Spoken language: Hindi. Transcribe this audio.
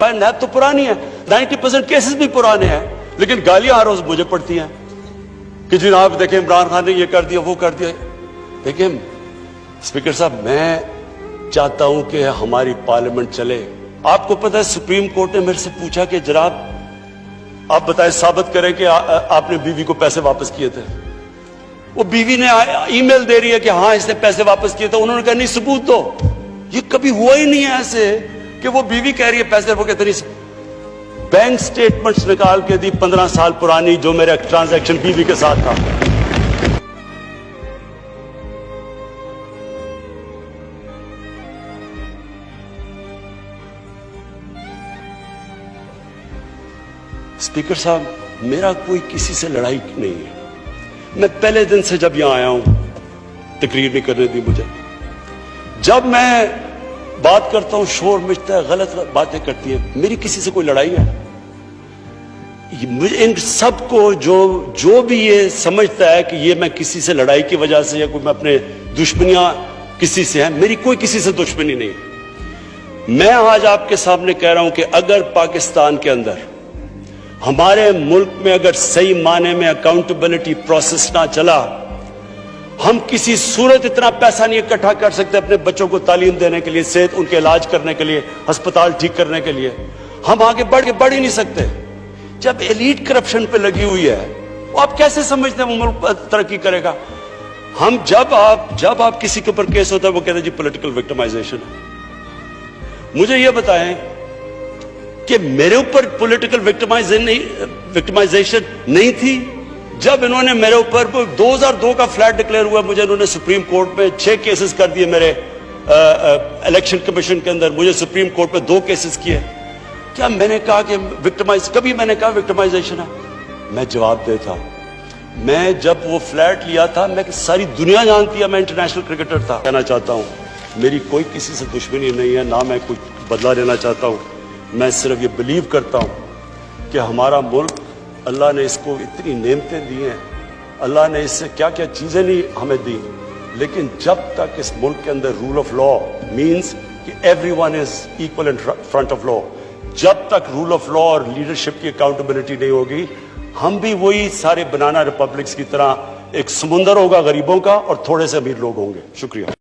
नैब तो पुरानी है, 90% केसेस भी पुराने हैं, लेकिन गालियां हर रोज मुझे पड़ती हैं कि जनाब देखें इमरान खान ने ये कर दिया वो कर दिया। देखिए स्पीकर साहब, मैं चाहता हूं कि हमारी पार्लियामेंट चले। आपको पता है सुप्रीम कोर्ट ने मेरे से पूछा कि जनाब आप बताएं, साबित करें कि आपने बीवी को पैसे वापस किए थे। वो बीवी ने ईमेल दे रही है कि हाँ इसने पैसे वापस किए थे। उन्होंने कहा नहीं सबूत दो। ये कभी हुआ ही नहीं है ऐसे कि वो बीवी कह रही है पैसे, वो कहते नहीं। बैंक स्टेटमेंट्स निकाल के दी 15 साल पुरानी, जो मेरा ट्रांजैक्शन बीवी के साथ था। स्पीकर साहब, मेरा कोई किसी से लड़ाई नहीं है। मैं पहले दिन से जब यहां आया हूं, तकरीर नहीं करने दी मुझे। जब मैं बात करता हूं शोर मचता है, गलत बातें करती है। मेरी किसी से कोई लड़ाई है? इन सबको जो भी ये समझता है कि ये मैं किसी से लड़ाई की वजह से या कोई मैं अपने दुश्मनियां किसी से है, मेरी कोई किसी से दुश्मनी नहीं। मैं आज आपके सामने कह रहा हूं कि अगर पाकिस्तान के अंदर, हमारे मुल्क में अगर सही माने में अकाउंटेबिलिटी प्रोसेस ना चला, हम किसी सूरत इतना पैसा नहीं इकट्ठा कर सकते अपने बच्चों को तालीम देने के लिए, सेहत उनके इलाज करने के लिए, अस्पताल ठीक करने के लिए। हम आगे बढ़ ही नहीं सकते। जब एलीट करप्शन पे लगी हुई है, वो आप कैसे समझते हैं वो मुल्क तरक्की करेगा? हम जब आप किसी के ऊपर केस होता है वो कहते हैं जी पॉलिटिकल विक्टिमाइजेशन है। मुझे ये बताएं कि मेरे ऊपर पॉलिटिकल विक्टिमाइजेशन नहीं थी। जब इन्होंने मेरे ऊपर 2002 का फ्लैट डिक्लेयर हुआ, मुझे इन्होंने सुप्रीम कोर्ट में 6 केसेस कर दिए। मेरे इलेक्शन कमीशन के अंदर मुझे सुप्रीम कोर्ट में 2 केसेस किए। क्या मैंने कहा कि कभी मैंने कहा विक्टिमाइजेशन है? मैं जवाब देता। मैं जब वो फ्लैट लिया था, मैं सारी दुनिया जानती है मैं इंटरनेशनल क्रिकेटर था। कहना चाहता हूं, मेरी कोई किसी से दुश्मनी नहीं है, ना मैं कुछ बदला लेना चाहता हूं। मैं सिर्फ ये बिलीव करता हूं कि हमारा मुल्क, अल्लाह ने इसको इतनी नेमतें दी हैं, अल्लाह ने इससे क्या क्या चीजें नहीं हमें दी, लेकिन जब तक इस मुल्क के अंदर रूल ऑफ लॉ मींस कि everyone is equal in front of law, जब तक रूल ऑफ लॉ और लीडरशिप की अकाउंटेबिलिटी नहीं होगी, हम भी वही सारे बनाना रिपब्लिक्स की तरह, एक समुंदर होगा गरीबों का और थोड़े से अमीर लोग होंगे। शुक्रिया।